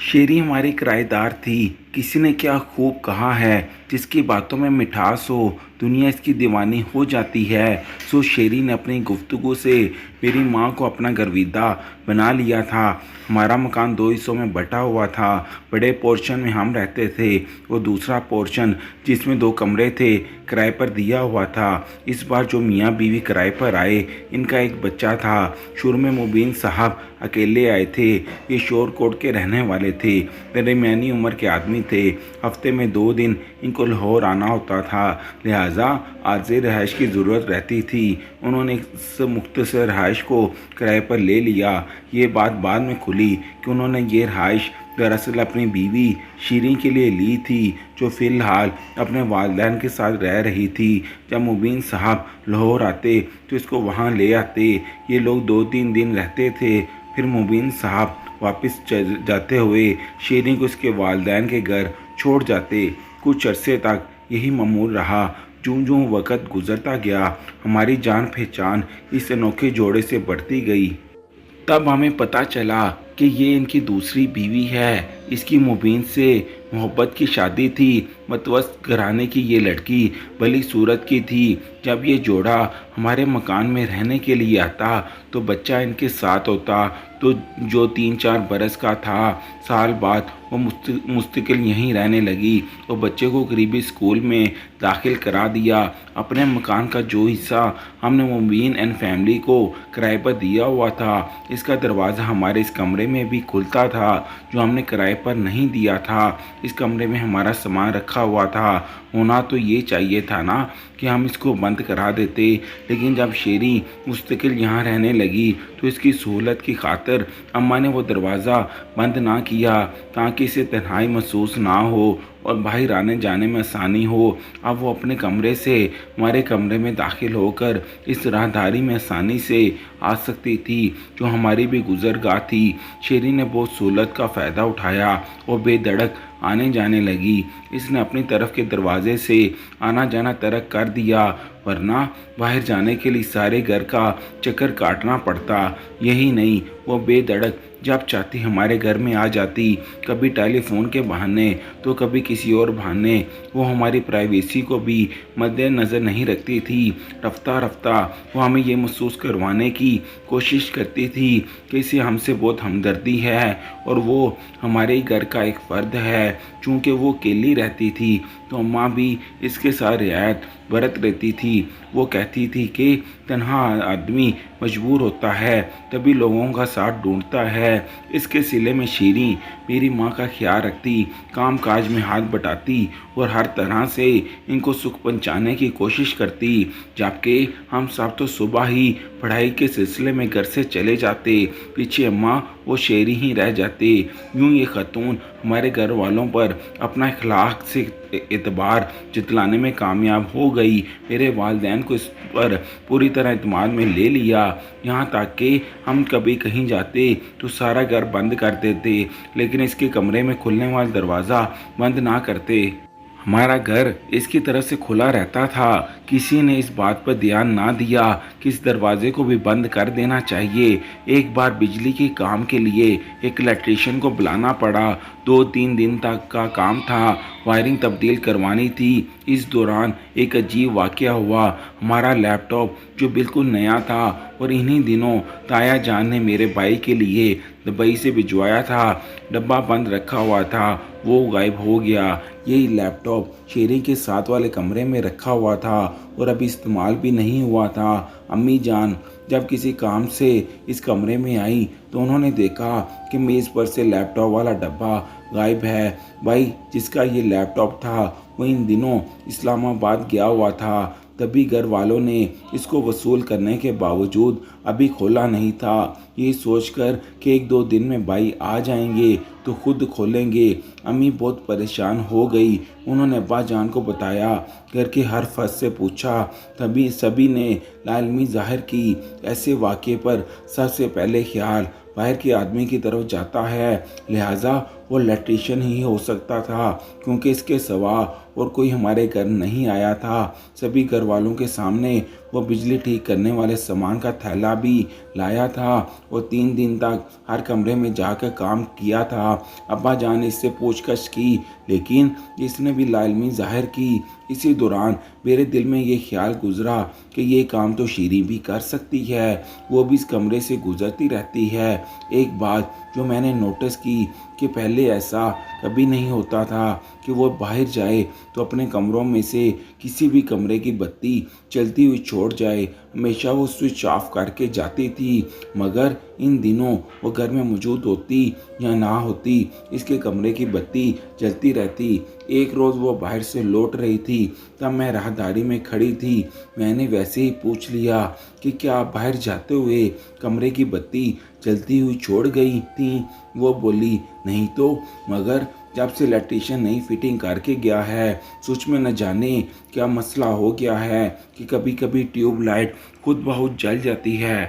शेरी हमारी किराएदार थी। किसी ने क्या खूब कहा है, जिसकी बातों में मिठास हो दुनिया इसकी दीवानी हो जाती है। सो शेरी ने अपनी गुफ्तगू से मेरी माँ को अपना गर्विदा बना लिया था। हमारा मकान दो हिस्सों में बटा हुआ था। बड़े पोर्शन में हम रहते थे और दूसरा पोर्शन जिसमें दो कमरे थे किराए पर दिया हुआ था। इस बार जो मियाँ बीवी किराए पर आए, इनका एक बच्चा था। शुरू में मुबीन साहब अकेले आए थे। ये शोरकोट के रहने वाले थे, दरमियानी उम्र के आदमी थे। हफ्ते में 2 दिन इनको लाहौर आना होता था, लिहाजा आर्ज़ी रहायश की ज़रूरत रहती थी। उन्होंने इस मुख्तसर रहायश को किराए पर ले लिया। ये बात बाद में खुली कि उन्होंने ये रहायश दरअसल अपनी बीवी शीरीं के लिए ली थी, जो फ़िलहाल अपने वालिदैन के साथ रह रही थी। जब मुबीन साहब लाहौर आते तो इसको वहाँ ले आते। ये लोग 2-3 दिन रहते थे, फिर मुबीन साहब वापस जाते हुए शीरीं को इसके वालिदैन के घर छोड़ जाते। कुछ अरसे तक यही मामूल रहा। जूँ जूँ वक़्त गुज़रता गया, हमारी जान पहचान इस अनोखे जोड़े से बढ़ती गई। तब हमें पता चला कि ये इनकी दूसरी बीवी है। इसकी मुबीन से मोहब्बत की शादी थी। मतवस्त घराने की ये लड़की भली सूरत की थी। जब ये जोड़ा हमारे मकान में रहने के लिए आता तो बच्चा इनके साथ होता। तो जो 3-4 बरस का था, साल बाद वो मुस्तकिल यहीं रहने लगी। तो बच्चे को करीबी स्कूल में दाखिल करा दिया। अपने मकान का जो हिस्सा हमने मुबीन एंड फैमिली को किराए पर दिया हुआ था, इसका दरवाज़ा हमारे इस कमरे में भी खुलता था, जो हमने किराए पर नहीं दिया था। इस कमरे में हमारा सामान रखा हुआ था। होना तो ये चाहिए था ना कि हम इसको बंद करा देते, लेकिन जब शेरी मुस्तकिल यहाँ रहने लगी तो इसकी सहूलत की खातिर अम्मा ने वो दरवाज़ा बंद ना किया, ताकि इसे तन्हाई महसूस ना हो और बाहर आने जाने में आसानी हो। अब वो अपने कमरे से हमारे कमरे में दाखिल होकर इस राहदारी में आसानी से आ सकती थी, जो हमारी भी गुजरगाह थी। शेरी ने बहुत सहूलत का फ़ायदा उठाया और बेधड़क आने जाने लगी। इसने अपनी तरफ के दरवाजे से आना जाना तर्क कर दिया, वरना बाहर जाने के लिए सारे घर का चक्कर काटना पड़ता। यही नहीं, वो बेधड़क जब चाहती हमारे घर में आ जाती, कभी टेलीफोन के बहाने तो कभी किसी और बहाने। वो हमारी प्राइवेसी को भी मद्देनज़र नहीं रखती थी। रफ्ता रफ्ता वो हमें ये महसूस करवाने की कोशिश करती थी कि इसे हमसे बहुत हमदर्दी है और वो हमारे घर का एक फ़र्द है। चूँकि वो अकेली रहती थी तो अम्मा भी इसके साथ रियायत बरत रहती थी। वो कहती थी कि तन्हा आदमी मजबूर होता है तभी लोगों का साथ ढूंढता है। इसके सिले में शीरीं मेरी माँ का ख्याल रखती, काम काज में हाथ बटाती और हर तरह से इनको सुख पहुँचाने की कोशिश करती। जबकि हम सब तो सुबह ही पढ़ाई के सिलसिले में घर से चले जाते, पीछे अम्मा वो शेरी ही रह जाते। यूँ ये खतून हमारे घर वालों पर अपना इखलाक से एतबार जतलाने में कामयाब हो गई। मेरे वालिदैन को इस पर पूरी तरह एतमाद में ले लिया, यहाँ तक कि हम कभी कहीं जाते तो सारा घर बंद कर देते, लेकिन इसके कमरे में खुलने वाला दरवाज़ा बंद ना करते। हमारा घर इसकी तरफ से खुला रहता था। किसी ने इस बात पर ध्यान ना दिया कि इस दरवाजे को भी बंद कर देना चाहिए। एक बार बिजली के काम के लिए एक इलेक्ट्रीशियन को बुलाना पड़ा। 2-3 दिन तक का काम था, वायरिंग तब्दील करवानी थी। इस दौरान एक अजीब वाक़या हुआ। हमारा लैपटॉप जो बिल्कुल नया था और इन्हीं दिनों ताया जान ने मेरे भाई के लिए दुबई से भिजवाया था, डब्बा बंद रखा हुआ था, वो गायब हो गया। यही लैपटॉप शेरी के साथ वाले कमरे में रखा हुआ था और अभी इस्तेमाल भी नहीं हुआ था। अम्मी जान जब किसी काम से इस कमरे में आई तो उन्होंने देखा कि मेज़ पर से लैपटॉप वाला डब्बा गायब है। भाई जिसका ये लैपटॉप था वो इन दिनों इस्लामाबाद गया हुआ था। तभी घर वालों ने इसको वसूल करने के बावजूद अभी खोला नहीं था। ये सोचकर कि 1-2 दिन में भाई आ जाएंगे तो खुद खोलेंगे, अम्मी बहुत परेशान हो गई। उन्होंने अब्बा जान को बताया, घर के हर फर्द से पूछा, तभी सभी ने लाइल्मी ज़ाहिर की। ऐसे वाक़े पर सबसे पहले ख्याल बाहर के आदमी की तरफ जाता है, लिहाजा वो इलेक्ट्रीशियन ही हो सकता था, क्योंकि इसके सिवा और कोई हमारे घर नहीं आया था। सभी घर वालों के सामने वो बिजली ठीक करने वाले सामान का थैला भी लाया था और 3 दिन तक हर कमरे में जाकर काम किया था। अब्बा जान ने इससे पूछताछ की, लेकिन इसने भी लाइलमी जाहिर की। इसी दौरान मेरे दिल में ये ख्याल गुजरा कि ये काम तो शीरी भी कर सकती है, वो भी इस कमरे से गुजरती रहती है। एक बात जो मैंने नोटिस की कि पहले ऐसा कभी नहीं होता था कि वो बाहर जाए तो अपने कमरों में से किसी भी कमरे की बत्ती चलती हुई छोड़ जाए। हमेशा वो स्विच ऑफ करके जाती थी, मगर इन दिनों वो घर में मौजूद होती या ना होती, इसके कमरे की बत्ती जलती रहती। एक रोज़ वो बाहर से लौट रही थी, तब मैं राहदारी में खड़ी थी। मैंने वैसे ही पूछ लिया कि क्या आप बाहर जाते हुए कमरे की बत्ती जलती हुई छोड़ गई थी? वो बोली, नहीं तो, मगर जब से इलेक्ट्रीशियन नई फिटिंग करके गया है, स्विच में न जाने क्या मसला हो गया है कि कभी कभी ट्यूब लाइट खुद ब खुद जल जाती है।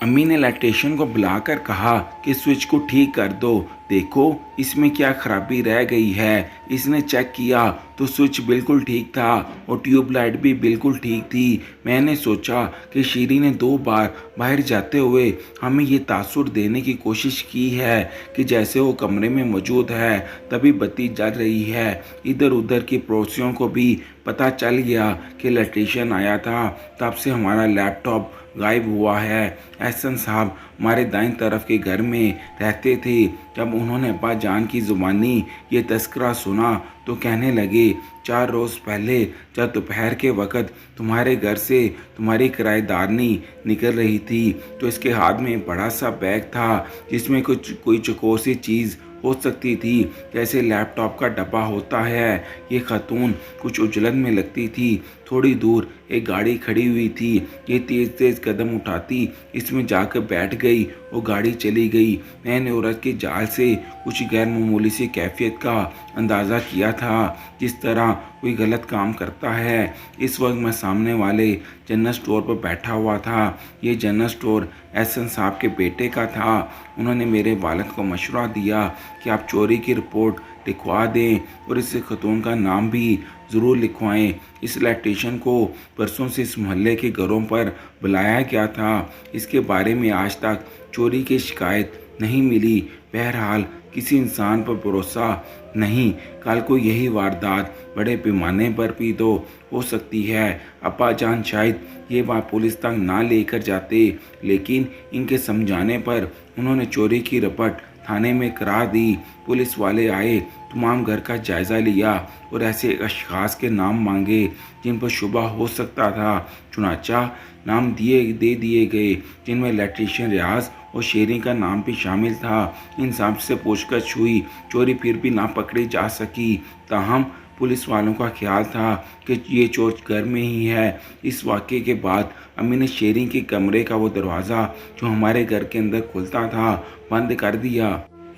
अम्मी ने इलेक्ट्रीशियन को बुलाकर कहा कि स्विच को ठीक कर दो, देखो इसमें क्या खराबी रह गई है। इसने चेक किया तो स्विच बिल्कुल ठीक था और ट्यूबलाइट भी बिल्कुल ठीक थी। मैंने सोचा कि शीरी ने 2 बार बाहर जाते हुए हमें ये तासुर देने की कोशिश की है कि जैसे वो कमरे में मौजूद है तभी बत्ती जल रही है। इधर उधर की पड़ोसियों को भी पता चल गया कि इलेक्ट्रीशियन आया था, तब से हमारा लैपटॉप गायब हुआ है। एहसन साहब हमारे दाईं तरफ के घर में रहते थे। जब उन्होंने अब्बा जान की ज़ुबानी ये तस्करा सुना तो कहने लगे, 4 रोज़ पहले जब दोपहर के वक़्त तुम्हारे घर से तुम्हारी किराएदारनी निकल रही थी तो इसके हाथ में बड़ा सा बैग था जिसमें कोई चकोर सी चीज़ हो सकती थी, जैसे लैपटॉप का डब्बा होता है। ये खातून कुछ उजलन में लगती थी। थोड़ी दूर एक गाड़ी खड़ी हुई थी। ये तेज़ तेज़ कदम उठाती इसमें जाकर बैठ गई और गाड़ी चली गई। मैंने औरत के जाल से कुछ गैर मामूली सी कैफियत का अंदाज़ा किया था, जिस तरह कोई गलत काम करता है। इस वक्त मैं सामने वाले जनरल स्टोर पर बैठा हुआ था। ये जनरल स्टोर एहसन साहब के बेटे का था। उन्होंने मेरे वालिद को मशवरा दिया कि आप चोरी की रिपोर्ट लिखवा दें और इस खतून का नाम भी ज़रूर लिखवाएं। इस इलेक्ट्रीशियन को परसों से इस मोहल्ले के घरों पर बुलाया गया था। इसके बारे में आज तक चोरी की शिकायत नहीं मिली। बहरहाल किसी इंसान पर भरोसा नहीं, कल को यही वारदात बड़े पैमाने पर भी तो हो सकती है। अब्बा जान शायद ये बात पुलिस तक ना लेकर जाते, लेकिन इनके समझाने पर उन्होंने चोरी की रपट थाने में करा दी। पुलिस वाले आए, तमाम घर का जायज़ा लिया और ऐसे अशखास के नाम मांगे जिन पर शुबा हो सकता था। चुनाचा नाम दे दिए गए, जिनमें इलेक्ट्रीशियन रियाज और शेरी का नाम भी शामिल था। इन सब से पूछताछ हुई, चोरी फिर भी ना पकड़ी जा सकी। ताहम पुलिस वालों का ख्याल था कि ये चोर घर में ही है। इस वाक़े के बाद अम्मी ने शेरी के कमरे का वो दरवाज़ा जो हमारे घर के अंदर खुलता था बंद कर दिया।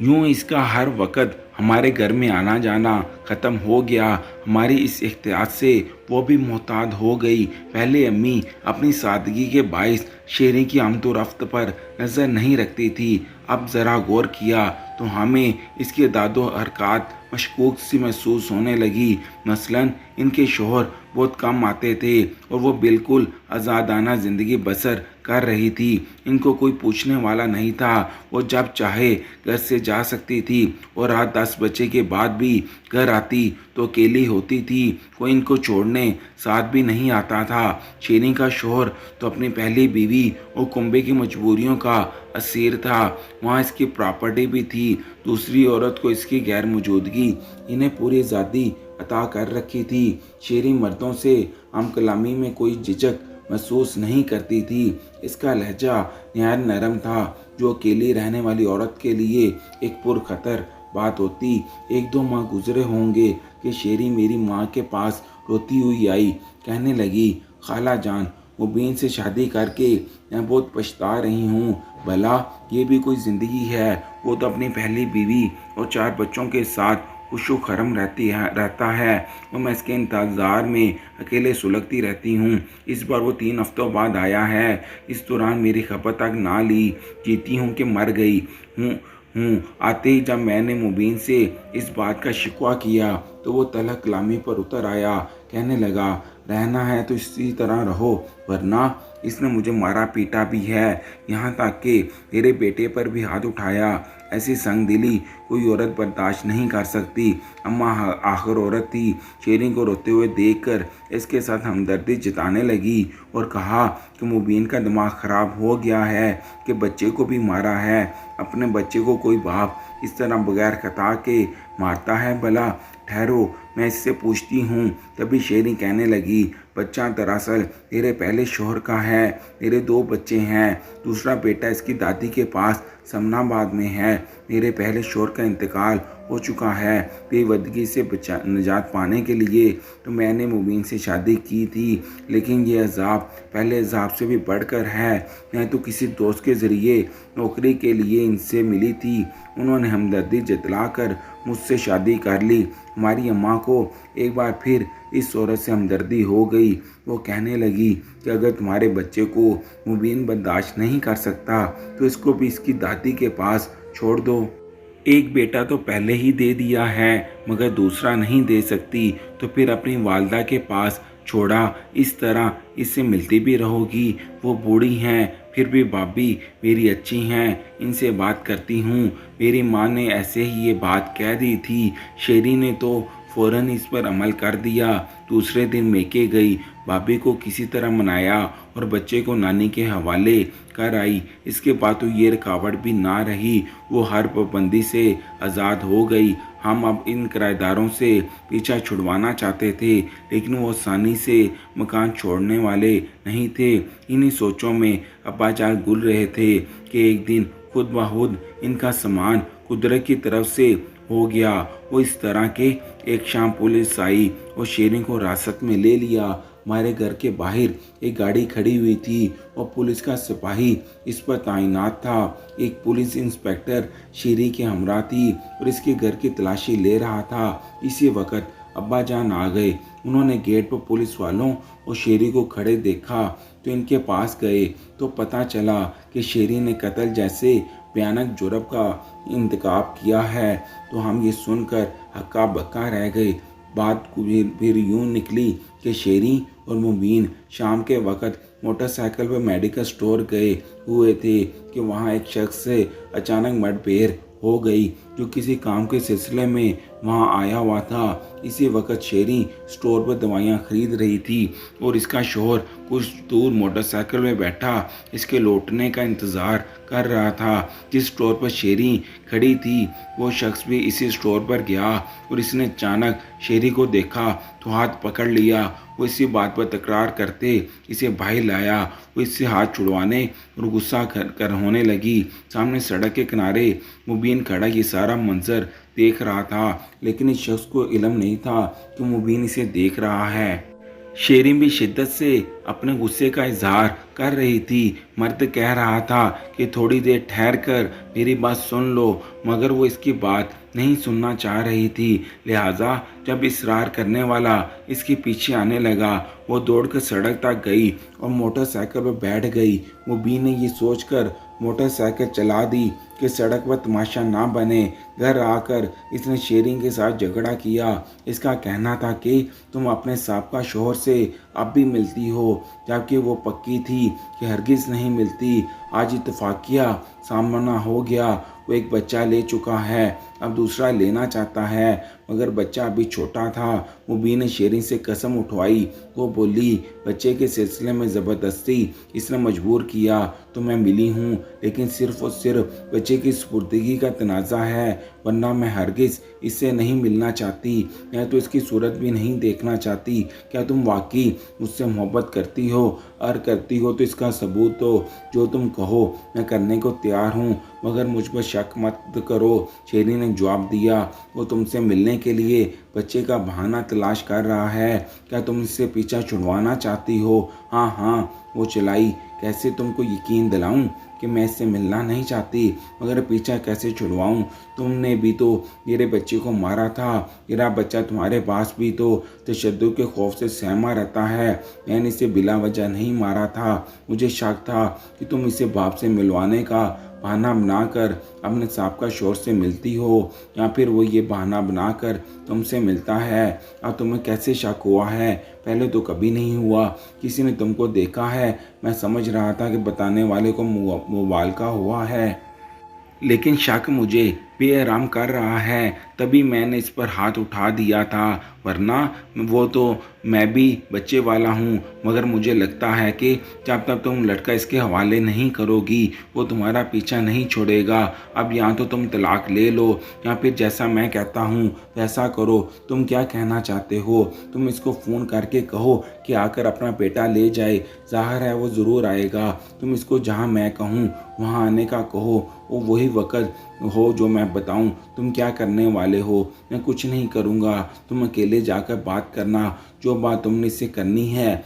यूँ इसका हर वक्त हमारे घर में आना जाना ख़त्म हो गया। हमारी इस एहतियात से वो भी मोहतात हो गई। पहले अम्मी अपनी सादगी के बाइस शेरी की आमदोरफ्त पर नज़र नहीं रखती थी। अब ज़रा गौर किया तो हमें इसके दादो हरकत मशकूक सी महसूस होने लगी। मसलन इनके शोहर बहुत कम आते थे और वो बिल्कुल आज़ादाना ज़िंदगी बसर कर रही थी। इनको कोई पूछने वाला नहीं था। वो जब चाहे घर से जा सकती थी और रात 10 बजे के बाद भी घर आती तो अकेली होती थी। कोई इनको छोड़ने साथ भी नहीं आता था। शेरी का शोहर तो अपनी पहली बीवी और कुंबे की मजबूरियों का असीर था। वहाँ इसकी प्रॉपर्टी भी थी। दूसरी औरत को इसकी गैर मौजूदगी इन्हें पूरी आज़ादी अता कर रखी थी। शेरी मर्दों से हम कलामी में कोई झिझक महसूस नहीं करती थी। इसका लहजा नहायत नरम था, जो अकेली रहने वाली औरत के लिए एक पुरखतर बात होती। 1-2 माह गुजरे होंगे कि शेरी मेरी माँ के पास रोती हुई आई। कहने लगी, खाला जान, मुबीन से शादी करके मैं बहुत पछता रही हूँ। भला ये भी कोई ज़िंदगी है? वो तो अपनी पहली बीवी और 4 बच्चों के साथ खुशो खरम रहता है और मैं इसके इंतज़ार में अकेले सुलगती रहती हूँ। इस बार वो 3 हफ्तों बाद आया है। इस दौरान मेरी खबर तक ना ली। जीती हूँ कि मर गई हूँ। हूँ। आते ही जब मैंने मुबीन से इस बात का शिकवा किया तो वो तलख कलामी पर उतर आया। कहने लगा, रहना है तो इसी तरह रहो, वरना इसने मुझे मारा पीटा भी है, यहाँ तक कि मेरे बेटे पर भी हाथ उठाया। ऐसी संगदिली कोई औरत बर्दाश्त नहीं कर सकती। अम्मा आखिर औरत थी। शेरी को रोते हुए देखकर इसके साथ हमदर्दी जताने लगी और कहा कि मुबीन का दिमाग ख़राब हो गया है कि बच्चे को भी मारा है। अपने बच्चे को कोई बाप इस तरह बगैर खता के मारता है भला? ठहरो, मैं इससे पूछती हूँ। तभी शेरी कहने लगी, बच्चा दरअसल तेरे पहले शोहर का है। मेरे 2 बच्चे हैं। दूसरा बेटा इसकी दादी के पास समनाबाद में है। मेरे पहले शोहर का इंतकाल हो चुका है। बेवदगी से निजात पाने के लिए तो मैंने मुबीन से शादी की थी, लेकिन ये अजाब पहले अजाब से भी बढ़कर है। मैं तो किसी दोस्त के ज़रिए नौकरी के लिए इनसे मिली थी। उन्होंने हमदर्दी जतलाकर मुझसे शादी कर ली। हमारी अम्मा को एक बार फिर इस औरत से हमदर्दी हो गई। वो कहने लगी कि अगर तुम्हारे बच्चे को मुबीन बर्दाश्त नहीं कर सकता तो इसको भी इसकी दादी के पास छोड़ दो। एक बेटा तो पहले ही दे दिया है, मगर दूसरा नहीं दे सकती, तो फिर अपनी वालदा के पास छोड़ा। इस तरह इससे मिलती भी रहोगी। वो बूढ़ी हैं, फिर भी भाभी मेरी अच्छी हैं, इनसे बात करती हूँ। मेरी माँ ने ऐसे ही ये बात कह दी थी। शेरी ने तो फ़ौरन इस पर अमल कर दिया। दूसरे दिन मेके गई, भाभी को किसी तरह मनाया और बच्चे को नानी के हवाले कर आई। इसके बाद तो ये रुकावट भी ना रही। वो हर पाबंदी से आज़ाद हो गई। हम अब इन किराएदारों से पीछा छुड़वाना चाहते थे, लेकिन वो आसानी से मकान छोड़ने वाले नहीं थे। इन्हीं सोचों में अब्बाजान गुल रहे थे कि एक दिन खुद ब खुद इनका सामान कुदरत की तरफ से हो गया। वो इस तरह के एक शाम पुलिस आई और शेरी को हिरासत में ले लिया। हमारे घर के बाहर एक गाड़ी खड़ी हुई थी और पुलिस का सिपाही इस पर तैनात था। एक पुलिस इंस्पेक्टर शेरी के हमरा थी और इसके घर की तलाशी ले रहा था। इसी वक्त अब्बा जान आ गए। उन्होंने गेट पर पुलिस वालों और शेरी को खड़े देखा तो इनके पास गए तो पता चला कि शेरी ने कत्ल जैसे भयानक जुर्म का इंतकाब किया है। तो हम ये सुनकर हक्का बक्का रह गए। बात फिर यूं निकली कि शेरी और मुबीन शाम के वक़्त मोटरसाइकिल पर मेडिकल स्टोर गए हुए थे कि वहाँ एक शख्स से अचानक मुठभेड़ हो गई जो किसी काम के सिलसिले में वहाँ आया हुआ था। इसी वक्त शेरी स्टोर पर दवाइयाँ खरीद रही थी और इसका शौहर कुछ दूर मोटरसाइकिल में बैठा इसके लौटने का इंतज़ार कर रहा था। जिस स्टोर पर शेरी खड़ी थी वो शख्स भी इसी स्टोर पर गया और इसने अचानक शेरी को देखा तो हाथ पकड़ लिया। वो इसी बात पर तकरार करते इसे बाहर लाया। वो इससे हाथ छुड़वाने और गुस्सा कर होने लगी। सामने सड़क के किनारे मुबीन खड़ा ये सारा मंजर देख रहा था, लेकिन इस शख्स को इल्म नहीं था कि मुबीन इसे देख रहा है। शेरी भी शिद्दत से अपने गुस्से का इजहार कर रही थी। मर्द कह रहा था कि थोड़ी देर ठहर कर मेरी बात सुन लो, मगर वो इसकी बात नहीं सुनना चाह रही थी। लिहाजा जब इसरार करने वाला इसके पीछे आने लगा, वो दौड़कर सड़क तक गई और मोटरसाइकिल पर बैठ गई। मुबीन ने ये सोचकर मोटरसाइकिल चला दी कि सड़क पर तमाशा ना बने। घर आकर इसने शेरी के साथ झगड़ा किया। इसका कहना था कि तुम अपने साबका शौहर से अब भी मिलती हो, जबकि वो पक्की थी कि हरगिज़ नहीं मिलती। आज इत्तफाकिया सामना हो गया। वो एक बच्चा ले चुका है, अब दूसरा लेना चाहता है, मगर बच्चा अभी छोटा था। मुबीन ने शेरी से कसम उठवाई। वो बोली, बच्चे के सिलसिले में ज़बरदस्ती इसने मजबूर किया तो मैं मिली हूँ, लेकिन सिर्फ़ और सिर्फ बच्चे की सुपुर्दगी का तनाज़ा है, वरना मैं हरगिज़ इससे नहीं मिलना चाहती। मैं तो इसकी सूरत भी नहीं देखना चाहती। क्या तुम वाकई मुझसे मोहब्बत करती हो? और करती हो तो इसका सबूत दो। जो तुम कहो मैं करने को तैयार हूँ, मगर मुझ पर शक मत करो। शेरी ने जवाब दिया, वो तुमसे मिलने के लिए बच्चे का बहाना तलाश कर रहा है। क्या तुम इससे पीछा छुड़वाना चाहती हो? हाँ हाँ, वो चलाई। कैसे तुमको यकीन दिलाऊं कि मैं इससे मिलना नहीं चाहती, मगर पीछा कैसे छुड़वाऊं? तुमने भी तो मेरे बच्चे को मारा था। मेरा बच्चा तुम्हारे पास भी तो तशद्दुद के खौफ से सहमा रहता है। मैंने इसे बिला वजह नहीं मारा था। मुझे शक था कि तुम इसे बाप से मिलवाने का बहाना बनाकर अपने साहब शोहर से मिलती हो, या फिर वो ये बहाना बनाकर तुमसे मिलता है। अब तुम्हें कैसे शक हुआ है? पहले तो कभी नहीं हुआ। किसी ने तुमको देखा है? मैं समझ रहा था कि बताने वाले को मुबालका हुआ है, लेकिन शक मुझे बेआराम कर रहा है, तभी मैंने इस पर हाथ उठा दिया था। वरना वो तो मैं भी बच्चे वाला हूँ, मगर मुझे लगता है कि जब तक तुम लड़का इसके हवाले नहीं करोगी वो तुम्हारा पीछा नहीं छोड़ेगा। अब या तो तुम तलाक ले लो, या फिर जैसा मैं कहता हूँ वैसा करो। तुम क्या कहना चाहते हो? तुम इसको फ़ोन करके कहो कि आकर अपना बेटा ले जाए। ज़ाहिर है वो ज़रूर आएगा। तुम इसको जहाँ मैं कहूँ वहाँ आने का कहो। वो वही वक़्त हो जो मैं बताऊं। तुम क्या करने वाले हो? मैं कुछ नहीं करूँगा। तुम अकेले जाकर बात करना। जो बात तुमने इससे करनी है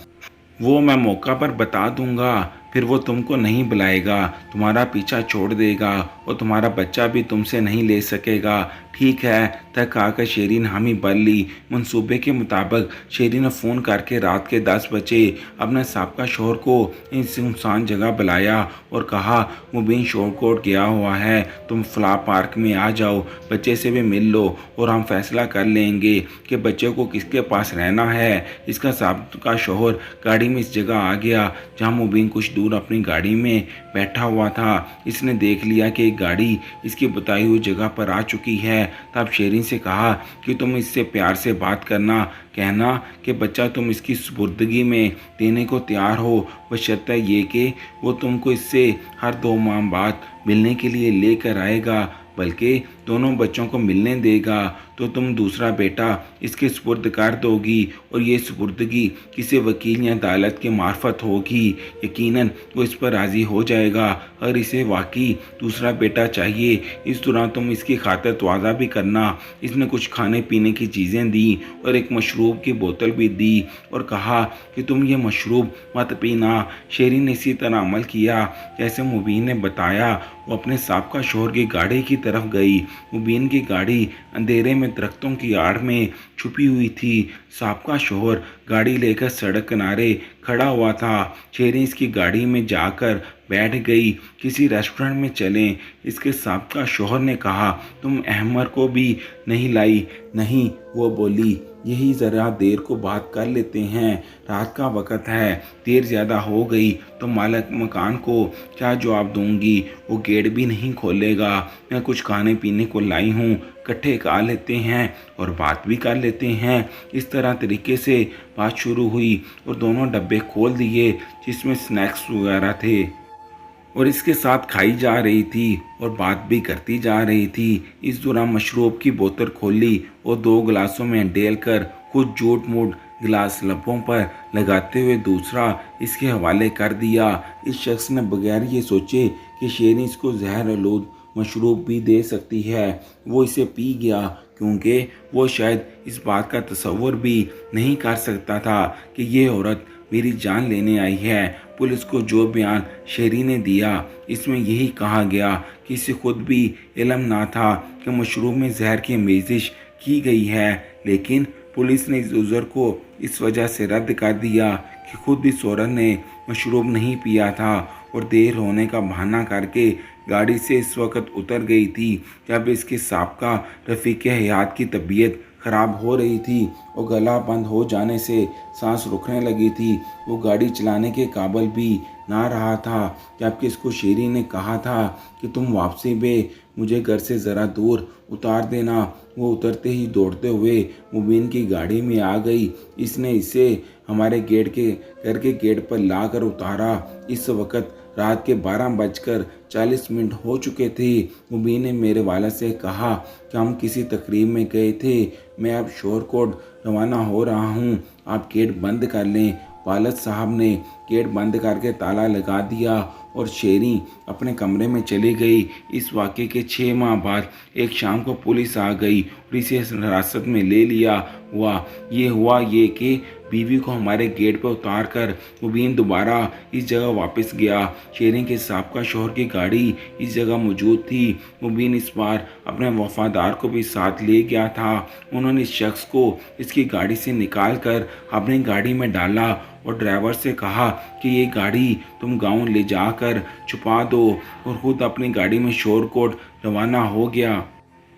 वो मैं मौका पर बता दूंगा। फिर वो तुमको नहीं बुलाएगा, तुम्हारा पीछा छोड़ देगा, और तुम्हारा बच्चा भी तुमसे नहीं ले सकेगा। ठीक है? थक आकर शेरी ने हामी भर ली। मंसूबे के मुताबिक शेरी ने फ़ोन करके रात के 10 बजे अपने साबका शोहर को इस सुनसान जगह बुलाया और कहा, मुबीन शोरकोट गया हुआ है, तुम फला पार्क में आ जाओ, बच्चे से भी मिल लो और हम फैसला कर लेंगे कि बच्चे को किसके पास रहना है। इसका साबका शोहर गाड़ी में इस जगह आ गया जहाँ मुबीन कुछ दूर अपनी गाड़ी में बैठा हुआ था। इसने देख लिया कि एक गाड़ी इसकी बताई हुई जगह पर आ चुकी है। तब शेरीन से कहा कि तुम इससे प्यार से बात करना, कहना कि बच्चा तुम इसकी सुपुर्दगी में देने को तैयार हो, बशर्ते ये कि वो तुमको इससे हर 2 माह बाद मिलने के लिए लेकर आएगा, बल्कि दोनों बच्चों को मिलने देगा। तो तुम दूसरा बेटा इसके सुपुर्द कर दोगी, और ये सुपुर्दगी किसी वकील या अदालत के मार्फत होगी। यकीनन वो इस पर राज़ी हो जाएगा। और इसे वाकई दूसरा बेटा चाहिए। इस दौरान तुम इसकी खातिर तवाज़ा भी करना। इसने कुछ खाने पीने की चीज़ें दी और एक मशरूब की बोतल भी दी और कहा कि तुम ये मशरूब मत पीना। शेरी ने इसी तरह अमल किया जैसे मुबीन ने बताया। वो अपने साबका शोहर की गाड़ी की तरफ गई। मुबीन की गाड़ी अंधेरे में दरख्तों की आड़ में छुपी हुई थी। साबका शोहर गाड़ी लेकर सड़क किनारे खड़ा हुआ था। शेरी इसकी गाड़ी में जाकर बैठ गई। किसी रेस्टोरेंट में चलें, इसके साबका शोहर ने कहा। तुम अहमर को भी नहीं लाई? नहीं, वो बोली, यही ज़रा देर को बात कर लेते हैं, रात का वक़्त है, देर ज़्यादा हो गई तो मालिक मकान को क्या जवाब दूंगी? वो गेट भी नहीं खोलेगा। मैं कुछ खाने पीने को लाई हूँ, इकट्ठे खा लेते हैं और बात भी कर लेते हैं। इस तरह तरीके से बात शुरू हुई और दोनों डब्बे खोल दिए जिसमें स्नैक्स वगैरह थे, और इसके साथ खाई जा रही थी और बात भी करती जा रही थी। इस दौरान मशरूब की बोतल खोली और 2 गिलासों में डेल कर कुछ झूठ मूठ गिलास लबों पर लगाते हुए दूसरा इसके हवाले कर दिया। इस शख्स ने बगैर ये सोचे कि शेरी इसको जहर आलूद मशरूब भी दे सकती है, वो इसे पी गया, क्योंकि वो शायद इस बात का तसव्वुर भी नहीं कर सकता था कि ये औरत मेरी जान लेने आई है। पुलिस को जो बयान शेरी ने दिया इसमें यही कहा गया कि इसे खुद भी इल्म ना था कि मशरूब में जहर की आमेज़िश की गई है, लेकिन पुलिस ने इस उज़र को इस वजह से रद्द कर दिया कि खुद इस औरत ने मशरूब नहीं पिया था और देर होने का बहाना करके गाड़ी से इस वक्त उतर गई थी जब इसके साबका रफ़ीक हयात की तबीयत ख़राब हो रही थी और गला बंद हो जाने से सांस रुकने लगी थी। वो गाड़ी चलाने के काबिल भी ना रहा था, जबकि इसको शेरी ने कहा था कि तुम वापसी में मुझे घर से ज़रा दूर उतार देना। वो उतरते ही दौड़ते हुए मुबीन की गाड़ी में आ गई। इसने इसे हमारे घर के गेट पर ला कर उतारा। इस वक्त रात के 12:40 हो चुके थे। मुबीन ने मेरे वाला से कहा कि हम किसी तकरीब में गए थे, मैं अब शोरकोट रवाना हो रहा हूँ, आप गेट बंद कर लें। वालिद साहब ने गेट बंद करके ताला लगा दिया और शेरी अपने कमरे में चली गई। इस वाक़े के 6 माह बाद एक शाम को पुलिस आ गई और इसे हिरासत में ले लिया। ये कि बीवी को हमारे गेट पर उतार कर मुबीन दोबारा इस जगह वापस गया। शेरी के साबका शौहर की गाड़ी इस जगह मौजूद थी। मुबीन इस बार अपने वफादार को भी साथ ले गया था। उन्होंने इस शख्स को इसकी गाड़ी से निकाल कर अपनी गाड़ी में डाला और ड्राइवर से कहा कि ये गाड़ी तुम गांव ले जाकर छुपा दो, और खुद अपनी गाड़ी में शोरकोट रवाना हो गया।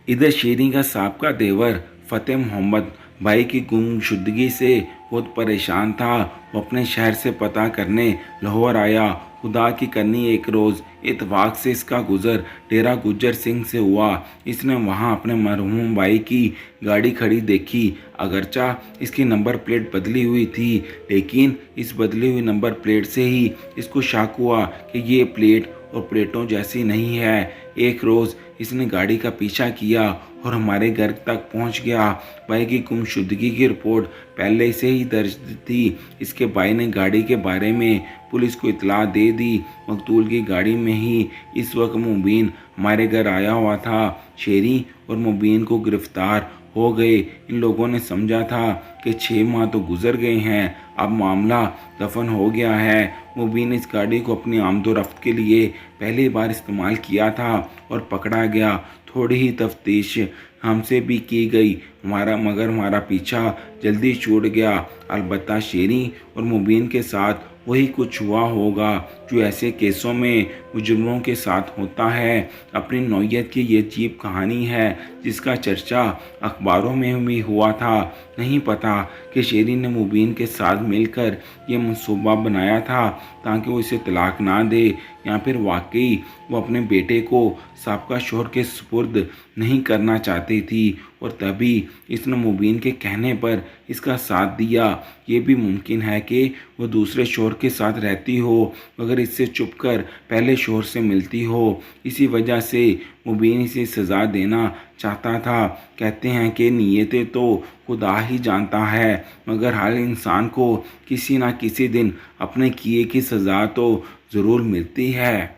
इधर शेरी का साबका देवर फतेह मोहम्मद भाई की गुमशुदगी से बहुत परेशान था। वो अपने शहर से पता करने लाहौर आया। खुदा की करनी एक रोज़ इत्तेफाक से इसका गुज़र डेरा गुज्जर सिंह से हुआ। इसने वहाँ अपने मरहूम भाई की गाड़ी खड़ी देखी। अगरचा इसकी नंबर प्लेट बदली हुई थी, लेकिन इस बदली हुई नंबर प्लेट से ही इसको शक हुआ कि ये प्लेट और प्लेटों जैसी नहीं है। एक रोज़ इसने गाड़ी का पीछा किया और हमारे घर तक पहुंच गया। भाई की गुमशुदगी की रिपोर्ट पहले से ही दर्ज थी। इसके भाई ने गाड़ी के बारे में पुलिस को इतला दे दी। मकतूल की गाड़ी में ही इस वक्त मुबीन हमारे घर आया हुआ था। शेरी और मुबीन को गिरफ्तार हो गए। इन लोगों ने समझा था कि 6 माह तो गुजर गए हैं, अब मामला दफन हो गया है। मुबीन इस गाड़ी को अपनी आमदोरफ्त के लिए पहली बार इस्तेमाल किया था और पकड़ा गया। थोड़ी ही तफ्तीश हमसे भी की गई मगर हमारा पीछा जल्दी छूट गया। अलबत्ता शेरी और मुबीन के साथ वही कुछ हुआ होगा जो ऐसे केसों में मुजरिमों के साथ होता है। अपनी नौयत की ये अजीब कहानी है जिसका चर्चा अखबारों में भी हुआ था। नहीं पता कि शेरी ने मुबीन के साथ मिलकर ये मंसूबा बनाया था ताकि वो इसे तलाक ना दे, या फिर वाकई वो अपने बेटे को साबका शौहर के सुपुर्द नहीं करना चाहती थी और तभी इसने मुबीन के कहने पर इसका साथ दिया। ये भी मुमकिन है कि वो दूसरे शौहर के साथ रहती हो मगर इससे चुप कर पहले शौहर से मिलती हो। इसी वजह से मुबीन इसे सज़ा देना चाहता था। कहते हैं कि नीयतें तो खुदा ही जानता है, मगर हर इंसान को किसी ना किसी दिन अपने किए की सज़ा तो ज़रूर मिलती है।